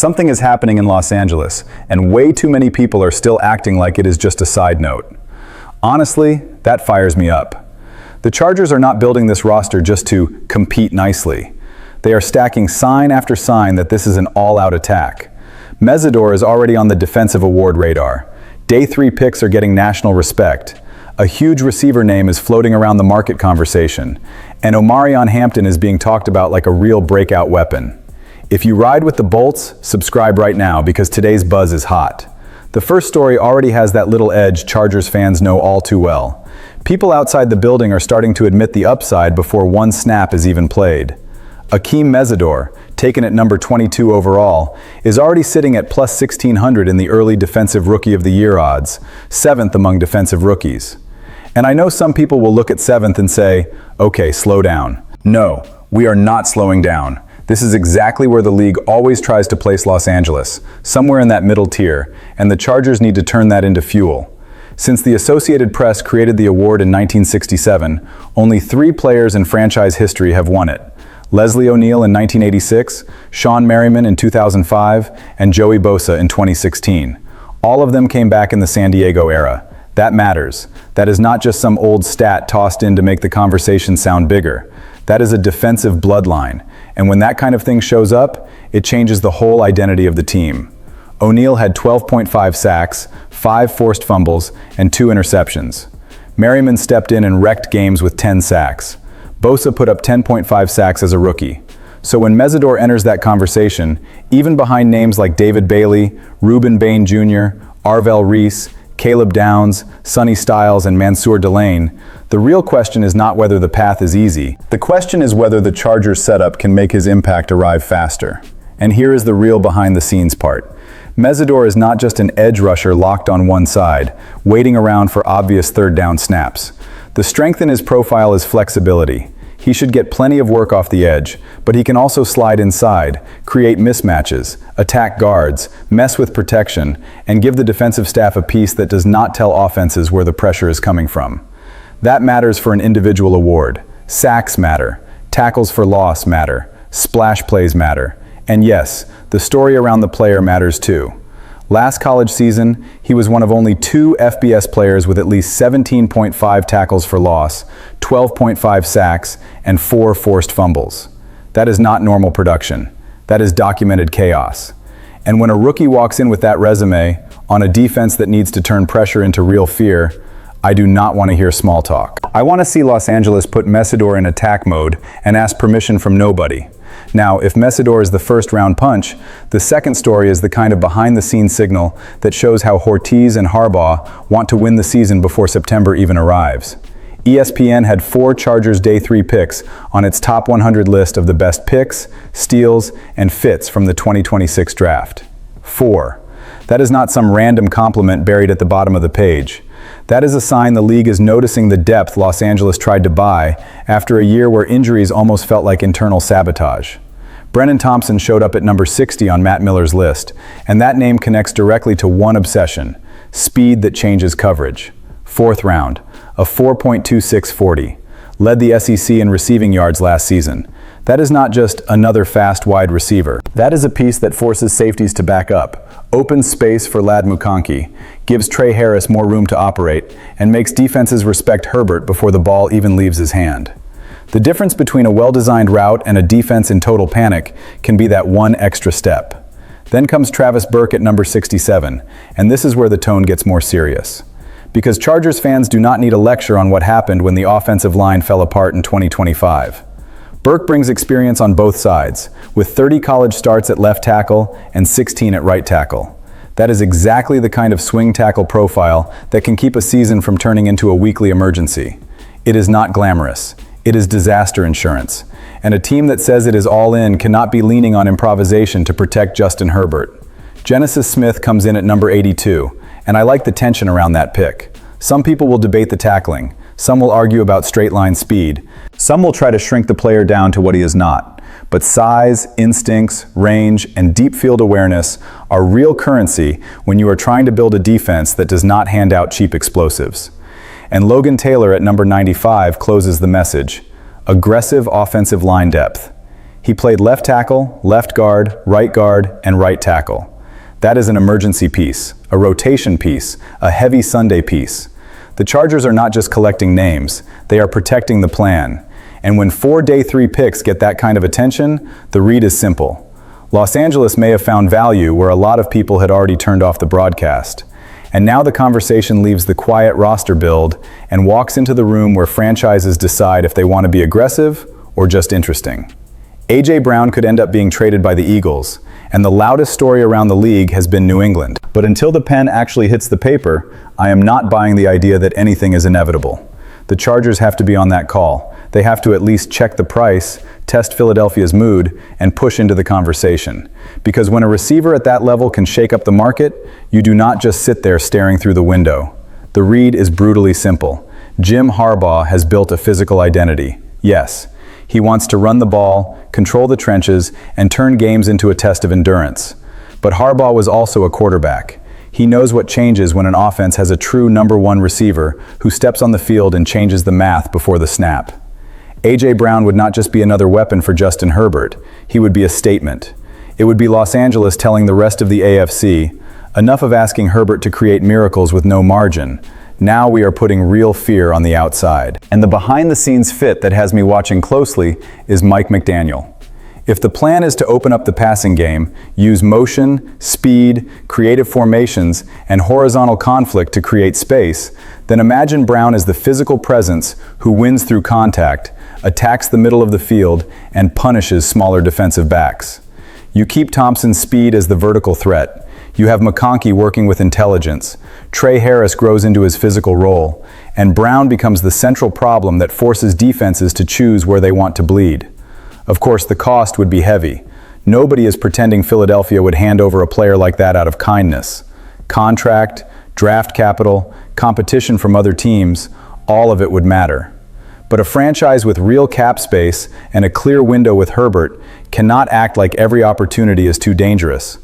something is happening in Los Angeles, and way too many people are still acting like it is just a side note. Honestly, that fires me up. The Chargers are not building this roster just to compete nicely. They are stacking sign after sign that this is an all-out attack. Mesidor is already on the defensive award radar. Day 3 picks are getting national respect. A huge receiver name is floating around the market conversation, and Omarion Hampton is being talked about like a real breakout weapon. If you ride with the Bolts, subscribe right now because today's buzz is hot. The first story already has that little edge Chargers fans know all too well. People outside the building are starting to admit the upside before one snap is even played. Akheem Mesidor, taken at number 22 overall, is already sitting at plus 1,600 in the early Defensive Rookie of the Year odds, 7th among defensive rookies. And I know some people will look at 7th and say, okay, slow down. No, we are not slowing down. This is exactly where the league always tries to place Los Angeles, somewhere in that middle tier, and the Chargers need to turn that into fuel. Since the Associated Press created the award in 1967, only 3 players in franchise history have won it. Leslie O'Neal in 1986, Sean Merriman in 2005, and Joey Bosa in 2016. All of them came back in the San Diego era. That matters. That is not just some old stat tossed in to make the conversation sound bigger. That is a defensive bloodline, and when that kind of thing shows up, it changes the whole identity of the team. O'Neal had 12.5 sacks, 5 forced fumbles, and 2 interceptions. Merriman stepped in and wrecked games with 10 sacks. Bosa put up 10.5 sacks as a rookie. So when Mesidor enters that conversation, even behind names like David Bailey, Reuben Bain Jr., Arvell Reese, Caleb Downs, Sonny Styles, and Mansour Delane, the real question is not whether the path is easy. The question is whether the Chargers setup can make his impact arrive faster. And here is the real behind-the-scenes part. Mesidor is not just an edge rusher locked on one side, waiting around for obvious third down snaps. The strength in his profile is flexibility. He should get plenty of work off the edge, but he can also slide inside, create mismatches, attack guards, mess with protection, and give the defensive staff a piece that does not tell offenses where the pressure is coming from. That matters for an individual award. Sacks matter, tackles for loss matter, splash plays matter, and yes, the story around the player matters too. Last college season, he was one of only 2 FBS players with at least 17.5 tackles for loss, 12.5 sacks, and 4 forced fumbles. That is not normal production. That is documented chaos. And when a rookie walks in with that resume, on a defense that needs to turn pressure into real fear, I do not want to hear small talk. I want to see Los Angeles put Mesidor in attack mode and ask permission from nobody. Now, if Mesidor is the first-round punch, the second story is the kind of behind-the-scenes signal that shows how Ortiz and Harbaugh want to win the season before September even arrives. ESPN had 4 Chargers Day 3 picks on its top 100 list of the best picks, steals, and fits from the 2026 draft. 4. That is not some random compliment buried at the bottom of the page. That is a sign the league is noticing the depth Los Angeles tried to buy after a year where injuries almost felt like internal sabotage. Brennan Thompson showed up at number 60 on Matt Miller's list, and that name connects directly to one obsession: speed that changes coverage. 4th round, a 4.26 40, led the SEC in receiving yards last season. That is not just another fast wide receiver. That is a piece that forces safeties to back up, opens space for Lad Mukonki, gives Trey Harris more room to operate, and makes defenses respect Herbert before the ball even leaves his hand. The difference between a well-designed route and a defense in total panic can be that one extra step. Then comes Travis Burke at number 67, and this is where the tone gets more serious. Because Chargers fans do not need a lecture on what happened when the offensive line fell apart in 2025. Burke brings experience on both sides, with 30 college starts at left tackle and 16 at right tackle. That is exactly the kind of swing tackle profile that can keep a season from turning into a weekly emergency. It is not glamorous. It is disaster insurance. And a team that says it is all in cannot be leaning on improvisation to protect Justin Herbert. Genesis Smith comes in at number 82, and I like the tension around that pick. Some people will debate the tackling. Some will argue about straight-line speed. Some will try to shrink the player down to what he is not. But size, instincts, range, and deep field awareness are real currency when you are trying to build a defense that does not hand out cheap explosives. And Logan Taylor at number 95 closes the message: aggressive offensive line depth. He played left tackle, left guard, and right tackle. That is an emergency piece, a rotation piece, a heavy Sunday piece. The Chargers are not just collecting names, they are protecting the plan. And when 4 day 3 picks get that kind of attention, the read is simple. Los Angeles may have found value where a lot of people had already turned off the broadcast. And now the conversation leaves the quiet roster build and walks into the room where franchises decide if they want to be aggressive or just interesting. A.J. Brown could end up being traded by the Eagles, and the loudest story around the league has been New England. But until the pen actually hits the paper, I am not buying the idea that anything is inevitable. The Chargers have to be on that call. They have to at least check the price, test Philadelphia's mood, and push into the conversation. Because when a receiver at that level can shake up the market, you do not just sit there staring through the window. The read is brutally simple. Jim Harbaugh has built a physical identity. Yes, he wants to run the ball, control the trenches, and turn games into a test of endurance. But Harbaugh was also a quarterback. He knows what changes when an offense has a true number one receiver who steps on the field and changes the math before the snap. A.J. Brown would not just be another weapon for Justin Herbert. He would be a statement. It would be Los Angeles telling the rest of the AFC, enough of asking Herbert to create miracles with no margin. Now we are putting real fear on the outside. And the behind-the-scenes fit that has me watching closely is Mike McDaniel. If the plan is to open up the passing game, use motion, speed, creative formations, and horizontal conflict to create space, then imagine Brown as the physical presence who wins through contact, attacks the middle of the field, and punishes smaller defensive backs. You keep Thompson's speed as the vertical threat. You have McConkey working with intelligence. Trey Harris grows into his physical role, and Brown becomes the central problem that forces defenses to choose where they want to bleed. Of course, the cost would be heavy. Nobody is pretending Philadelphia would hand over a player like that out of kindness. Contract, draft capital, competition from other teams, all of it would matter. But a franchise with real cap space and a clear window with Herbert cannot act like every opportunity is too dangerous.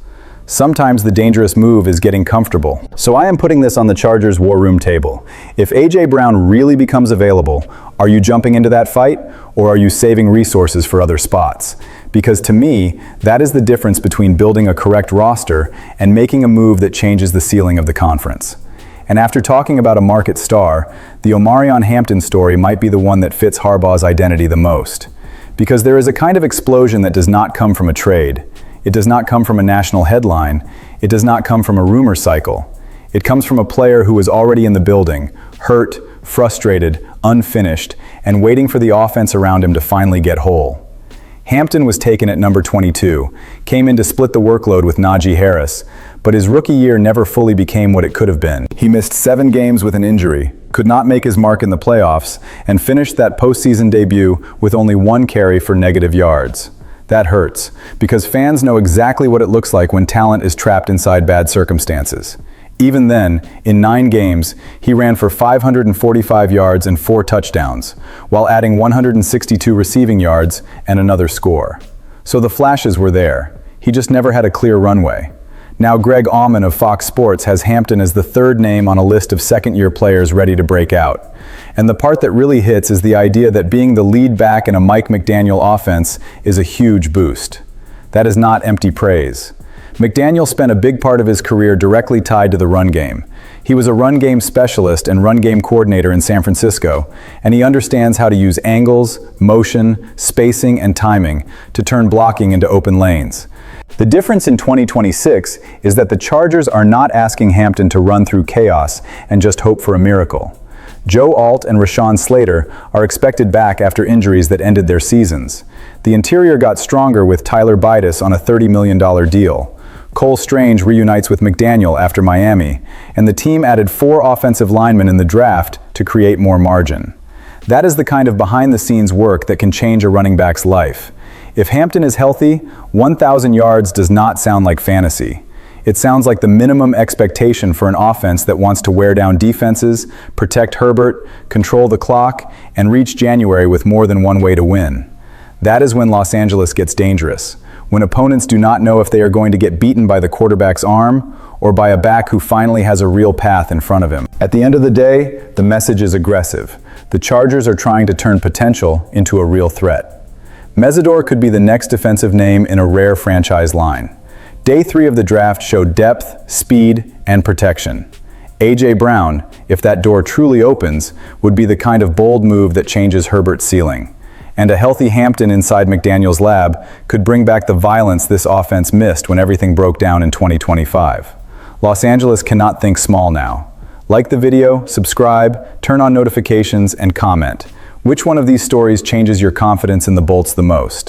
Sometimes the dangerous move is getting comfortable. So I am putting this on the Chargers' war room table. If A.J. Brown really becomes available, are you jumping into that fight, or are you saving resources for other spots? Because to me, that is the difference between building a correct roster and making a move that changes the ceiling of the conference. And after talking about a market star, the Omarion Hampton story might be the one that fits Harbaugh's identity the most. Because there is a kind of explosion that does not come from a trade. It does not come from a national headline. It does not come from a rumor cycle. It comes from a player who is already in the building, hurt, frustrated, unfinished, and waiting for the offense around him to finally get whole. Hampton was taken at number 22, came in to split the workload with Najee Harris, but his rookie year never fully became what it could have been. He missed 7 games with an injury, could not make his mark in the playoffs, and finished that postseason debut with only 1 carry for negative yards. That hurts, because fans know exactly what it looks like when talent is trapped inside bad circumstances. Even then, in 9 games, he ran for 545 yards and 4 touchdowns, while adding 162 receiving yards and another score. So the flashes were there. He just never had a clear runway. Now Greg Auman of Fox Sports has Hampton as the 3rd name on a list of second-year players ready to break out. And the part that really hits is the idea that being the lead back in a Mike McDaniel offense is a huge boost. That is not empty praise. McDaniel spent a big part of his career directly tied to the run game. He was a run game specialist and run game coordinator in San Francisco, and he understands how to use angles, motion, spacing, and timing to turn blocking into open lanes. The difference in 2026 is that the Chargers are not asking Hampton to run through chaos and just hope for a miracle. Joe Alt and Rashawn Slater are expected back after injuries that ended their seasons. The interior got stronger with Tyler Bidas on a $30 million deal. Cole Strange reunites with McDaniel after Miami, and the team added 4 offensive linemen in the draft to create more margin. That is the kind of behind-the-scenes work that can change a running back's life. If Hampton is healthy, 1,000 yards does not sound like fantasy. It sounds like the minimum expectation for an offense that wants to wear down defenses, protect Herbert, control the clock, and reach January with more than one way to win. That is when Los Angeles gets dangerous, when opponents do not know if they are going to get beaten by the quarterback's arm or by a back who finally has a real path in front of him. At the end of the day, the message is aggressive. The Chargers are trying to turn potential into a real threat. Mesidor could be the next defensive name in a rare franchise line. Day 3 of the draft showed depth, speed, and protection. A.J. Brown, if that door truly opens, would be the kind of bold move that changes Herbert's ceiling. And a healthy Hampton inside McDaniel's lab could bring back the violence this offense missed when everything broke down in 2025. Los Angeles cannot think small now. Like the video, subscribe, turn on notifications, and comment. Which one of these stories changes your confidence in the Bolts the most?